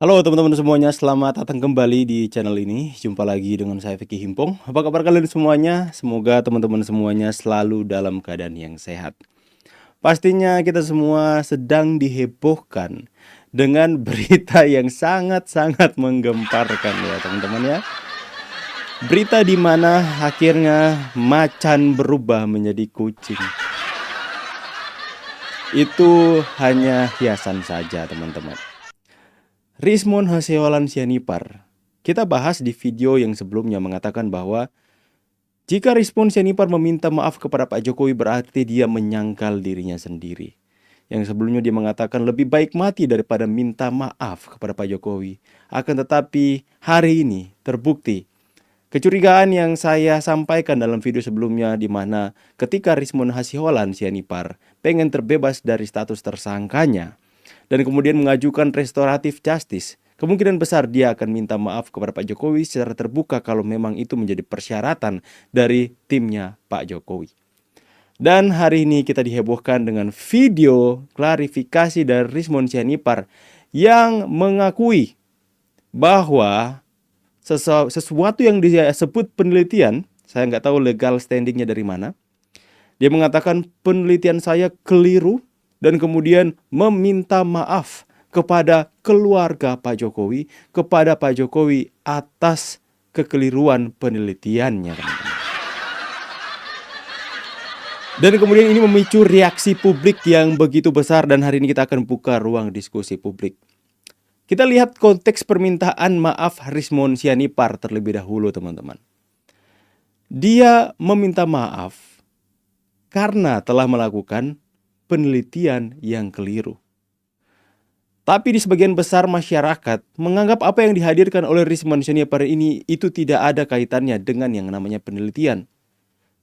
Halo teman-teman semuanya, selamat datang kembali di channel ini. Jumpa lagi dengan saya Vicky Himpong. Apa kabar kalian semuanya? Semoga teman-teman semuanya selalu dalam keadaan yang sehat. Pastinya kita semua sedang dihebohkan dengan berita yang sangat-sangat menggemparkan ya teman-teman ya. Berita di mana akhirnya macan berubah menjadi kucing. Itu hanya hiasan saja teman-teman. Rismon Hasiholaon Sianipar. Kita bahas di video yang sebelumnya mengatakan bahwa jika Rismon Sianipar meminta maaf kepada Pak Jokowi berarti dia menyangkal dirinya sendiri. Yang sebelumnya dia mengatakan lebih baik mati daripada minta maaf kepada Pak Jokowi. Akan tetapi hari ini terbukti kecurigaan yang saya sampaikan dalam video sebelumnya di mana ketika Rismon Hasiholaon Sianipar pengen terbebas dari status tersangkanya dan kemudian mengajukan restoratif justice, kemungkinan besar dia akan minta maaf kepada Pak Jokowi secara terbuka kalau memang itu menjadi persyaratan dari timnya Pak Jokowi. Dan hari ini kita dihebohkan dengan video klarifikasi dari Rismon Sianipar yang mengakui bahwa sesuatu yang dia sebut penelitian, saya nggak tahu legal standingnya dari mana. Dia mengatakan penelitian saya keliru dan kemudian meminta maaf kepada keluarga Pak Jokowi, kepada Pak Jokowi atas kekeliruan penelitiannya, teman-teman. Dan kemudian ini memicu reaksi publik yang begitu besar dan hari ini kita akan buka ruang diskusi publik. Kita lihat konteks permintaan maaf Rismon Sianipar terlebih dahulu, teman-teman. Dia meminta maaf karena telah melakukan penelitian yang keliru. Tapi di sebagian besar masyarakat menganggap apa yang dihadirkan oleh Rismon Sianipar ini itu tidak ada kaitannya dengan yang namanya penelitian.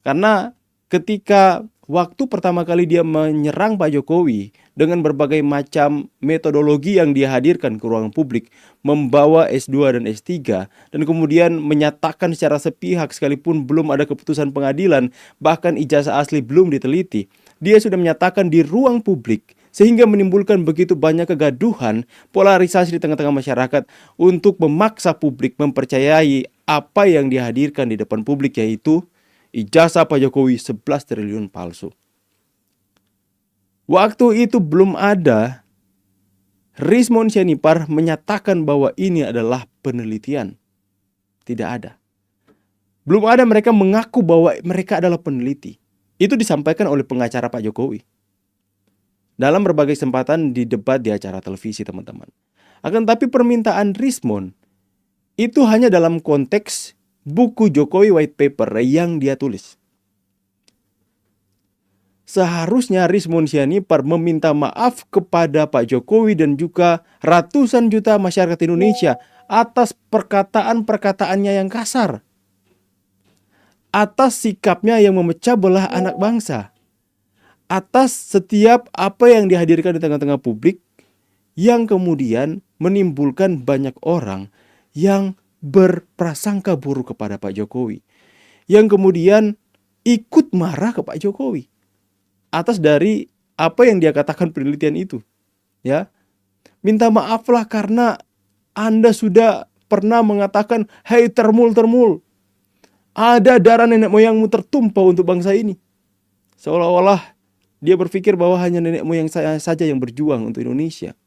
Karena ketika waktu pertama kali dia menyerang Pak Jokowi dengan berbagai macam metodologi yang dia hadirkan ke ruang publik, membawa S2 dan S3, dan kemudian menyatakan secara sepihak sekalipun belum ada keputusan pengadilan, bahkan ijazah asli belum diteliti, dia sudah menyatakan di ruang publik sehingga menimbulkan begitu banyak kegaduhan, polarisasi di tengah-tengah masyarakat untuk memaksa publik mempercayai apa yang dihadirkan di depan publik, yaitu ijazah Pak Jokowi 11 triliun palsu. Waktu itu belum ada Rismon Sianipar menyatakan bahwa ini adalah penelitian. Tidak ada. Belum ada mereka mengaku bahwa mereka adalah peneliti. Itu disampaikan oleh pengacara Pak Jokowi dalam berbagai kesempatan di debat di acara televisi, teman-teman. Akan tapi permintaan Rismon itu hanya dalam konteks buku Jokowi White Paper yang dia tulis. Seharusnya Rismon Sianipar meminta maaf kepada Pak Jokowi dan juga ratusan juta masyarakat Indonesia atas perkataan-perkataannya yang kasar, atas sikapnya yang memecah belah anak bangsa, atas setiap apa yang dihadirkan di tengah-tengah publik yang kemudian menimbulkan banyak orang yang berprasangka buruk kepada Pak Jokowi, yang kemudian ikut marah ke Pak Jokowi atas dari apa yang dia katakan penelitian itu. Ya, minta maaflah karena Anda sudah pernah mengatakan, "Hei termul, ada darah nenek moyangmu tertumpah untuk bangsa ini." Seolah-olah dia berpikir bahwa hanya nenek moyang saya saja yang berjuang untuk Indonesia.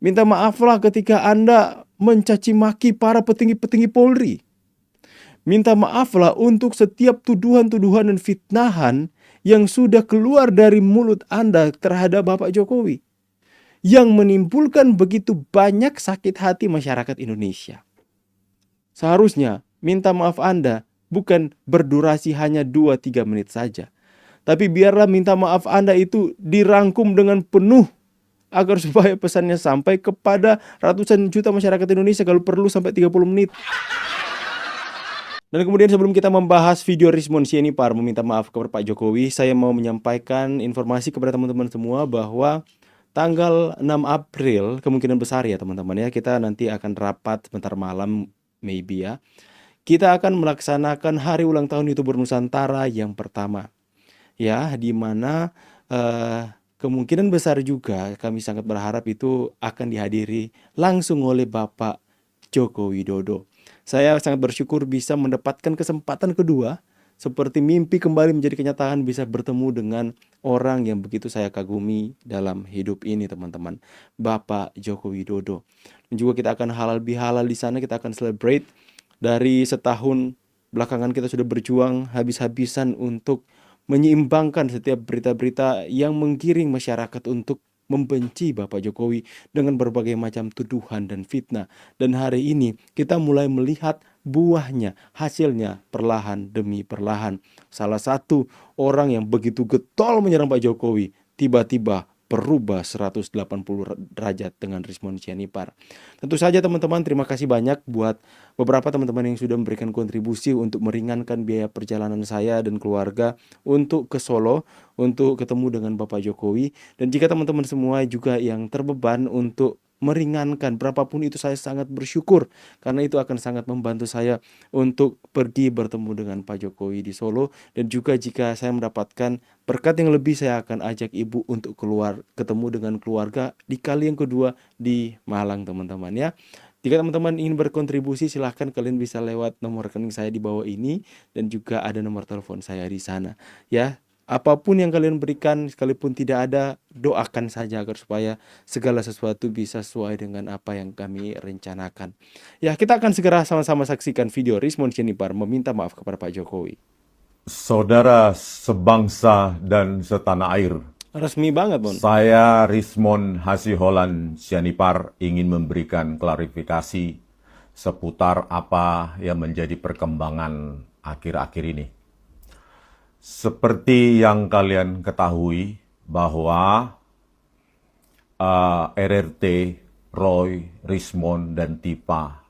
Minta maaflah ketika Anda mencaci maki para petinggi-petinggi Polri. Minta maaflah untuk setiap tuduhan-tuduhan dan fitnahan yang sudah keluar dari mulut Anda terhadap Bapak Jokowi, yang menimbulkan begitu banyak sakit hati masyarakat Indonesia. Seharusnya minta maaf Anda bukan berdurasi hanya 2-3 menit saja, tapi biarlah minta maaf Anda itu dirangkum dengan penuh agar supaya pesannya sampai kepada ratusan juta masyarakat Indonesia, kalau perlu sampai 30 menit. Dan kemudian sebelum kita membahas video Rismon Sianipar meminta maaf kepada Pak Jokowi, saya mau menyampaikan informasi kepada teman-teman semua bahwa tanggal 6 April kemungkinan besar ya teman-teman ya, kita nanti akan rapat sebentar malam maybe ya. Kita akan melaksanakan hari ulang tahun YouTuber Nusantara yang pertama. Ya, di mana kemungkinan besar juga kami sangat berharap itu akan dihadiri langsung oleh Bapak Joko Widodo. Saya sangat bersyukur bisa mendapatkan kesempatan kedua, seperti mimpi kembali menjadi kenyataan, bisa bertemu dengan orang yang begitu saya kagumi dalam hidup ini, teman-teman. Bapak Joko Widodo. Dan juga kita akan halal bihalal di sana, kita akan celebrate. Dari setahun belakangan kita sudah berjuang habis-habisan untuk menyeimbangkan setiap berita-berita yang menggiring masyarakat untuk membenci Bapak Jokowi dengan berbagai macam tuduhan dan fitnah. Dan hari ini kita mulai melihat buahnya, hasilnya perlahan demi perlahan. Salah satu orang yang begitu getol menyerang Pak Jokowi tiba-tiba berubah 180 derajat dengan Rismon Sianipar. Tentu saja teman-teman, terima kasih banyak buat beberapa teman-teman yang sudah memberikan kontribusi untuk meringankan biaya perjalanan saya dan keluarga untuk ke Solo, untuk ketemu dengan Bapak Jokowi. Dan jika teman-teman semua juga yang terbeban untuk meringankan berapapun itu, saya sangat bersyukur, karena itu akan sangat membantu saya untuk pergi bertemu dengan Pak Jokowi di Solo. Dan juga jika saya mendapatkan berkat yang lebih, saya akan ajak ibu untuk keluar ketemu dengan keluarga di kali yang kedua di Malang, teman-teman ya. Jika teman-teman ingin berkontribusi, silahkan kalian bisa lewat nomor rekening saya di bawah ini, dan juga ada nomor telepon saya di sana ya. Apapun yang kalian berikan, sekalipun tidak ada, doakan saja agar supaya segala sesuatu bisa sesuai dengan apa yang kami rencanakan. Ya, kita akan segera sama-sama saksikan video Rismon Sianipar meminta maaf kepada Pak Jokowi. Saudara sebangsa dan setanah air, Resmi banget, Mon. saya Rismon Hasiholan Sianipar ingin memberikan klarifikasi seputar apa yang menjadi perkembangan akhir-akhir ini. Seperti yang kalian ketahui bahwa RRT, Roy, Rismon, dan Tipa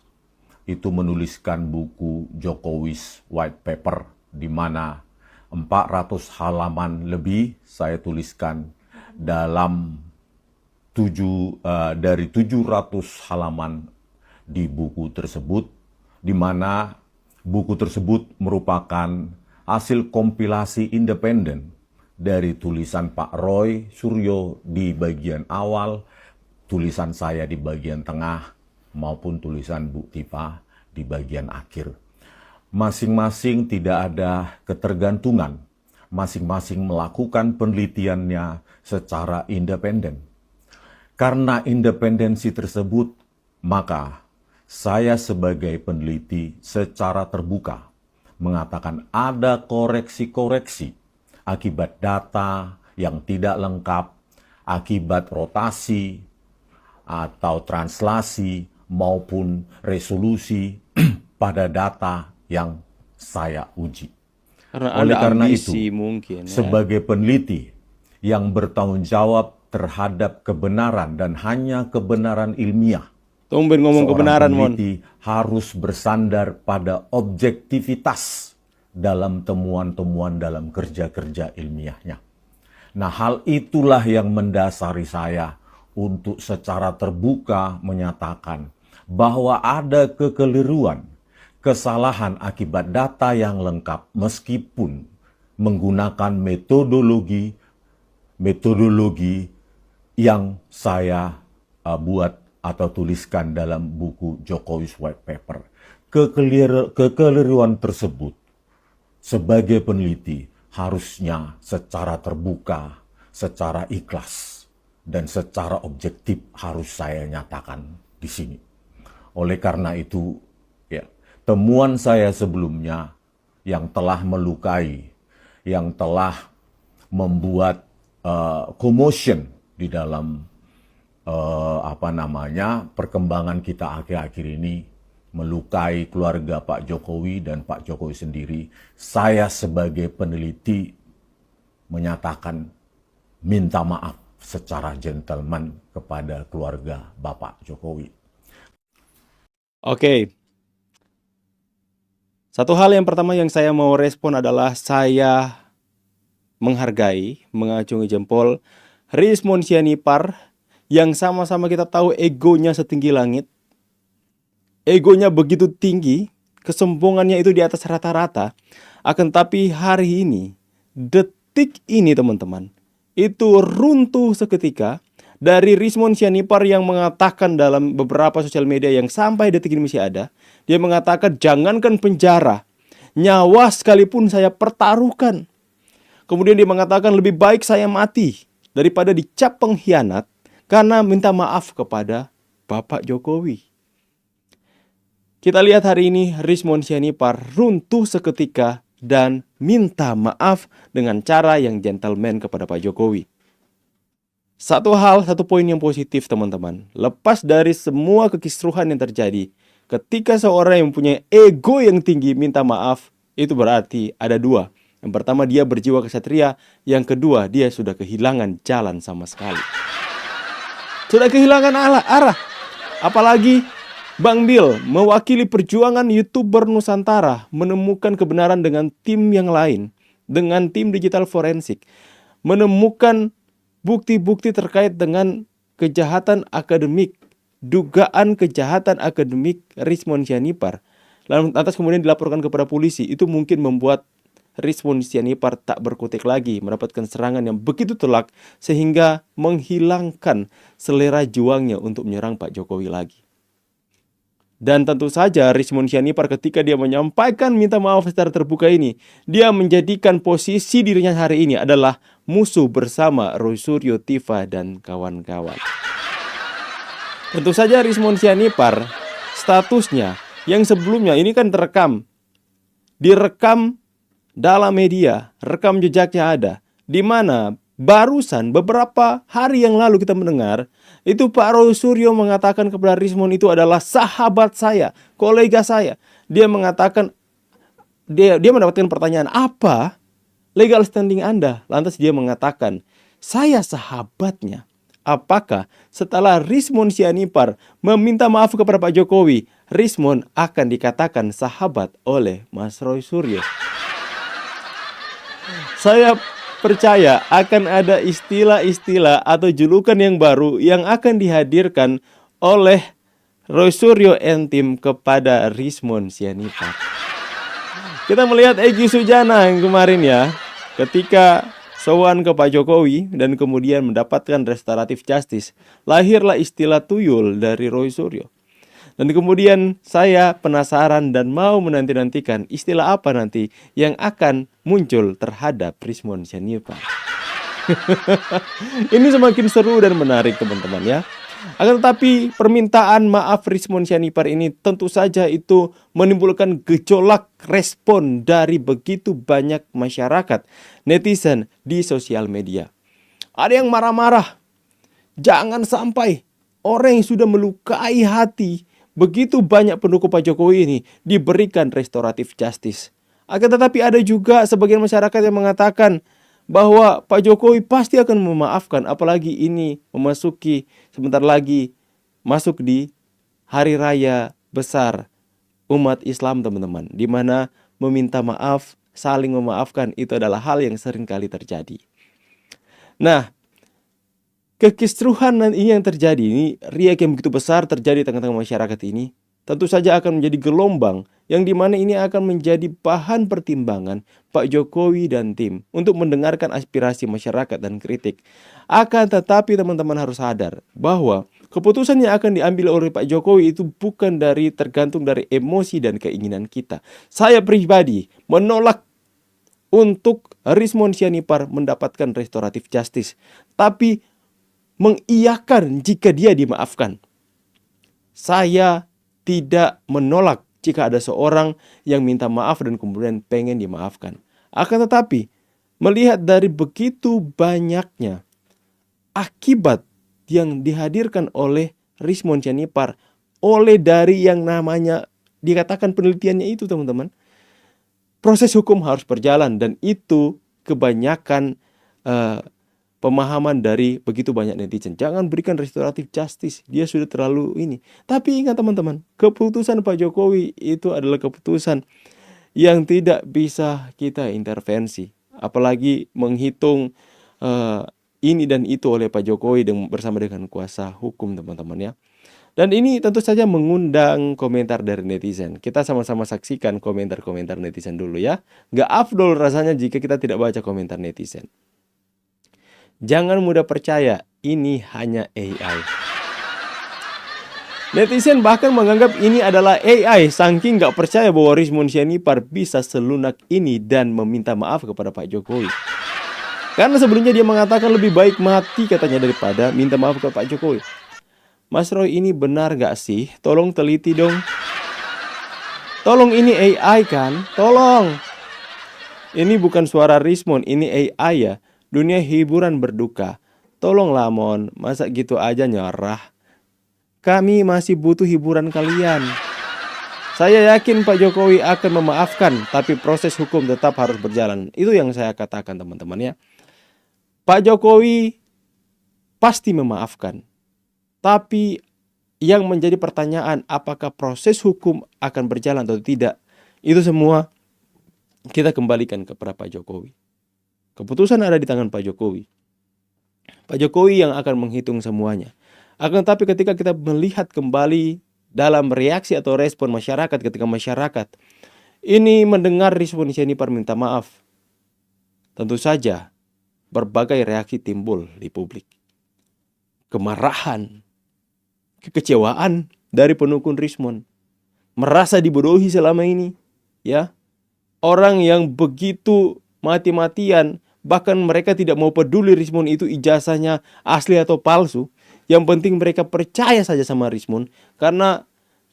itu menuliskan buku Jokowi's White Paper, di mana 400 halaman lebih saya tuliskan dalam dari 700 halaman di buku tersebut, di mana buku tersebut merupakan hasil kompilasi independen dari tulisan Pak Roy Suryo di bagian awal, tulisan saya di bagian tengah, maupun tulisan Bu Tipa di bagian akhir. Masing-masing tidak ada ketergantungan, masing-masing melakukan penelitiannya secara independen. Karena independensi tersebut, maka saya sebagai peneliti secara terbuka mengatakan ada koreksi-koreksi akibat data yang tidak lengkap, akibat rotasi atau translasi maupun resolusi pada data yang saya uji. Oleh karena itu, mungkin, ya, sebagai peneliti yang bertanggung jawab terhadap kebenaran dan hanya kebenaran ilmiah, tumben ngomong kebenaran, Mon. peneliti harus bersandar pada objektivitas dalam temuan-temuan dalam kerja-kerja ilmiahnya. Nah, hal itulah yang mendasari saya untuk secara terbuka menyatakan bahwa ada kekeliruan, kesalahan akibat data yang lengkap meskipun menggunakan metodologi yang saya buat atau tuliskan dalam buku Jokowi's White Paper. Kekeliruan tersebut sebagai peneliti harusnya secara terbuka, secara ikhlas, dan secara objektif harus saya nyatakan di sini. Oleh karena itu, ya, temuan saya sebelumnya yang telah melukai, yang telah membuat commotion di dalam perkembangan kita akhir-akhir ini, melukai keluarga Pak Jokowi dan Pak Jokowi sendiri, saya sebagai peneliti menyatakan minta maaf secara gentleman kepada keluarga Bapak Jokowi. Oke. Satu hal yang pertama yang saya mau respon adalah saya menghargai, mengacungi jempol Rismon Sianipar yang sama-sama kita tahu egonya setinggi langit. Egonya begitu tinggi, kesombongannya itu di atas rata-rata. Akan tapi hari ini, detik ini teman-teman, itu runtuh seketika dari Rizmon Sianipar yang mengatakan dalam beberapa sosial media yang sampai detik ini masih ada. Dia mengatakan, jangankan penjara, nyawa sekalipun saya pertaruhkan. Kemudian dia mengatakan lebih baik saya mati daripada dicap pengkhianat karena minta maaf kepada Bapak Jokowi. Kita lihat hari ini Rizmon Sianipar runtuh seketika dan minta maaf dengan cara yang gentleman kepada Pak Jokowi. Satu poin yang positif teman-teman. Lepas dari semua kekisruhan yang terjadi, ketika seorang yang punya ego yang tinggi minta maaf, itu berarti ada dua. Yang pertama, dia berjiwa kesatria. Yang kedua, dia sudah kehilangan jalan sama sekali. Sudah kehilangan arah. Apalagi Bang Bill mewakili perjuangan YouTuber Nusantara menemukan kebenaran dengan tim yang lain, dengan tim digital forensik, menemukan bukti-bukti terkait dengan kejahatan akademik, dugaan kejahatan akademik Rizmon Sianipar. Lalu atas kemudian dilaporkan kepada polisi. Itu mungkin membuat Rizmon Sianipar tak berkutik lagi, mendapatkan serangan yang begitu telak sehingga menghilangkan selera juangnya untuk menyerang Pak Jokowi lagi. Dan tentu saja Rizmon Sianipar ketika dia menyampaikan minta maaf secara terbuka ini, dia menjadikan posisi dirinya hari ini adalah musuh bersama Roy Suryo, Tiva, dan kawan-kawan. Tentu saja Rizmon Sianipar statusnya yang sebelumnya ini kan direkam dalam media, rekam jejaknya ada, di mana barusan beberapa hari yang lalu kita mendengar itu Pak Roy Suryo mengatakan kepada Rizmon itu adalah sahabat saya, kolega saya. Dia mengatakan, dia mendapatkan pertanyaan, apa legal standing Anda? Lantas dia mengatakan, saya sahabatnya. Apakah setelah Rizmon Sianipar meminta maaf kepada Pak Jokowi, Rizmon akan dikatakan sahabat oleh Mas Roy Suryo? Saya percaya akan ada istilah-istilah atau julukan yang baru yang akan dihadirkan oleh Roy Suryo and tim kepada Rizmon Sianipar. Kita melihat Egy Sujana yang kemarin ya, ketika sowan ke Pak Jokowi dan kemudian mendapatkan restoratif justice, lahirlah istilah tuyul dari Roy Suryo. Dan kemudian saya penasaran dan mau menanti-nantikan istilah apa nanti yang akan muncul terhadap Rizmon Sianipar. Ini semakin seru dan menarik teman-teman ya. Akan tetapi permintaan maaf Rizmon Sianipar ini tentu saja itu menimbulkan gejolak respon dari begitu banyak masyarakat netizen di sosial media. Ada yang marah-marah. Jangan sampai orang yang sudah melukai hati begitu banyak pendukung Pak Jokowi ini diberikan restoratif justice. Akan tetapi ada juga sebagian masyarakat yang mengatakan bahwa Pak Jokowi pasti akan memaafkan, apalagi ini memasuki sebentar lagi masuk di hari raya besar umat Islam teman-teman, di mana meminta maaf, saling memaafkan itu adalah hal yang sering kali terjadi. Nah, kekisruhan ini yang terjadi, ini riak yang begitu besar terjadi di tengah-tengah masyarakat ini, tentu saja akan menjadi gelombang yang dimana ini akan menjadi bahan pertimbangan Pak Jokowi dan tim untuk mendengarkan aspirasi masyarakat dan kritik. Akan tetapi teman-teman harus sadar bahwa keputusan yang akan diambil oleh Pak Jokowi itu bukan tergantung dari emosi dan keinginan kita. Saya pribadi menolak untuk Rizmon Sianipar mendapatkan restoratif justice, tapi mengiyakan jika dia dimaafkan. Saya tidak menolak jika ada seorang yang minta maaf dan kemudian pengen dimaafkan. Akan tetapi, melihat dari begitu banyaknya akibat yang dihadirkan oleh Rizmon Sianipar, oleh dari yang namanya dikatakan penelitiannya itu teman-teman, proses hukum harus berjalan dan itu kebanyakan pemahaman dari begitu banyak netizen. Jangan berikan restoratif justice, dia sudah terlalu ini. Tapi ingat teman-teman, keputusan Pak Jokowi itu adalah keputusan yang tidak bisa kita intervensi. Apalagi menghitung ini dan itu oleh Pak Jokowi bersama dengan kuasa hukum teman-teman ya. Dan ini tentu saja mengundang komentar dari netizen. Kita sama-sama saksikan komentar-komentar netizen dulu ya. Nggak afdol rasanya jika kita tidak baca komentar netizen. Jangan mudah percaya, ini hanya AI. Netizen bahkan menganggap ini adalah AI, saking gak percaya bahwa Rizmon Syanipar bisa selunak ini dan meminta maaf kepada Pak Jokowi. Karena sebelumnya dia mengatakan lebih baik mati katanya daripada minta maaf ke Pak Jokowi. Mas Roy, ini benar gak sih? Tolong teliti dong. Tolong, ini AI kan? Tolong. Ini bukan suara Rizmon, ini AI ya. Dunia hiburan berduka. Tolonglah Mon, masa gitu aja nyerah? Kami masih butuh hiburan kalian. Saya yakin Pak Jokowi akan memaafkan, tapi proses hukum tetap harus berjalan. Itu yang saya katakan teman-teman ya. Pak Jokowi pasti memaafkan. Tapi yang menjadi pertanyaan, apakah proses hukum akan berjalan atau tidak? Itu semua kita kembalikan kepada Pak Jokowi. Keputusan ada di tangan Pak Jokowi. Pak Jokowi yang akan menghitung semuanya. Akan tetapi ketika kita melihat kembali dalam reaksi atau respon masyarakat, ketika masyarakat ini mendengar Rizmon Syanipar minta maaf, tentu saja berbagai reaksi timbul di publik. Kemarahan, kekecewaan dari pendukung Rizmon, merasa dibodohi selama ini, ya. Orang yang begitu mati-matian, bahkan mereka tidak mau peduli Rizmon itu ijazahnya asli atau palsu. Yang penting mereka percaya saja sama Rizmon karena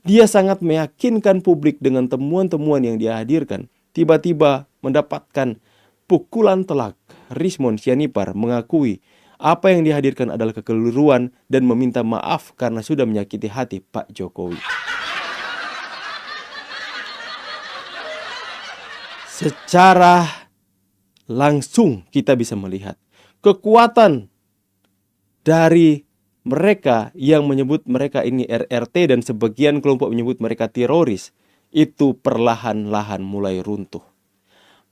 dia sangat meyakinkan publik dengan temuan-temuan yang dia hadirkan. Tiba-tiba mendapatkan pukulan telak. Rizmon Syanipar mengakui apa yang dihadirkan adalah kekeliruan dan meminta maaf karena sudah menyakiti hati Pak Jokowi. Secara langsung kita bisa melihat kekuatan dari mereka yang menyebut mereka ini RRT dan sebagian kelompok menyebut mereka teroris, itu perlahan-lahan mulai runtuh.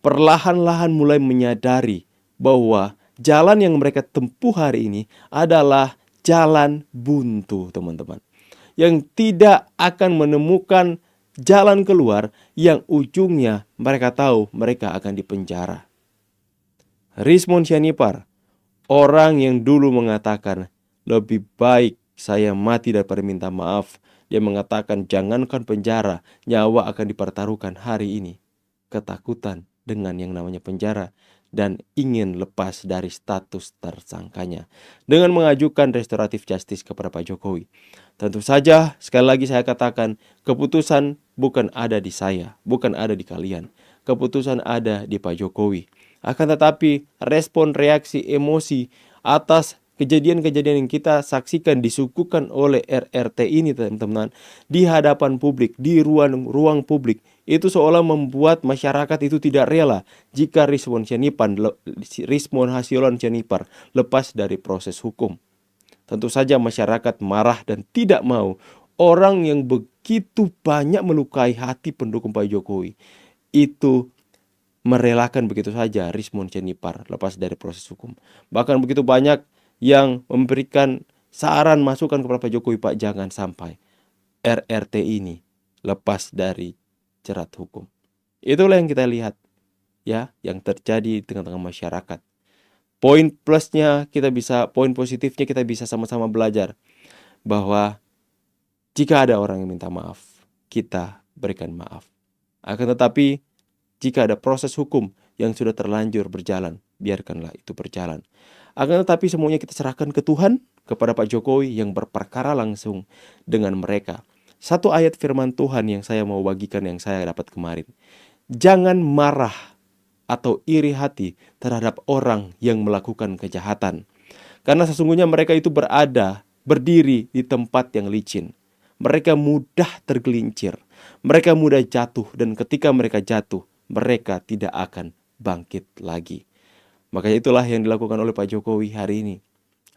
Perlahan-lahan mulai menyadari bahwa jalan yang mereka tempuh hari ini adalah jalan buntu, teman-teman. Yang tidak akan menemukan jalan keluar, yang ujungnya mereka tahu mereka akan dipenjara. Rizmon Syanipar, orang yang dulu mengatakan lebih baik saya mati daripada minta maaf. Dia mengatakan jangankan penjara, nyawa akan dipertaruhkan hari ini. Ketakutan dengan yang namanya penjara dan ingin lepas dari status tersangkanya dengan mengajukan restoratif justice kepada Pak Jokowi. Tentu saja sekali lagi saya katakan, keputusan bukan ada di saya, bukan ada di kalian. Keputusan ada di Pak Jokowi. Akan tetapi respon reaksi emosi atas kejadian-kejadian yang kita saksikan disuguhkan oleh RRT ini teman-teman di hadapan publik, di ruang publik, itu seolah membuat masyarakat itu tidak rela jika Rizmon Hasilon Syanipar lepas dari proses hukum. Tentu saja masyarakat marah dan tidak mau orang yang begitu banyak melukai hati pendukung Pak Jokowi itu merelakan begitu saja Rizmon Syanipar lepas dari proses hukum. Bahkan begitu banyak yang memberikan saran masukan kepada Pak Jokowi, Pak, jangan sampai RRT ini lepas dari jerat hukum. Itulah yang kita lihat ya, yang terjadi di tengah-tengah masyarakat. Poin plusnya kita bisa, poin positifnya kita bisa sama-sama belajar bahwa jika ada orang yang minta maaf, kita berikan maaf. Akan tetapi jika ada proses hukum yang sudah terlanjur berjalan, biarkanlah itu berjalan. Akan tetapi semuanya kita serahkan ke Tuhan, kepada Pak Jokowi yang berperkara langsung dengan mereka. Satu ayat firman Tuhan yang saya mau bagikan yang saya dapat kemarin. Jangan marah atau iri hati terhadap orang yang melakukan kejahatan. Karena sesungguhnya mereka itu berdiri di tempat yang licin. Mereka mudah tergelincir. Mereka mudah jatuh dan ketika mereka jatuh, mereka tidak akan bangkit lagi. Makanya itulah yang dilakukan oleh Pak Jokowi hari ini.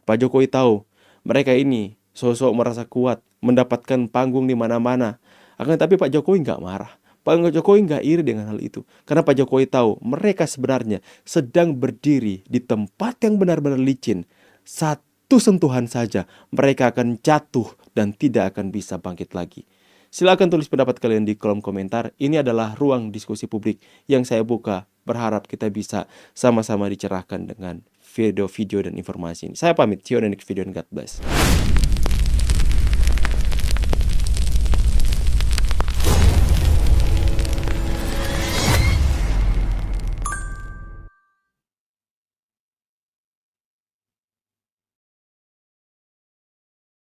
Pak Jokowi tahu mereka ini sosok merasa kuat, mendapatkan panggung di mana-mana. Akan tetapi Pak Jokowi nggak marah. Pak Jokowi nggak iri dengan hal itu. Karena Pak Jokowi tahu mereka sebenarnya sedang berdiri di tempat yang benar-benar licin. Satu sentuhan saja mereka akan jatuh dan tidak akan bisa bangkit lagi. Silakan tulis pendapat kalian di kolom komentar. Ini adalah ruang diskusi publik yang saya buka. Berharap kita bisa sama-sama dicerahkan dengan video-video dan informasi ini. Saya pamit, see you on the next video and God bless.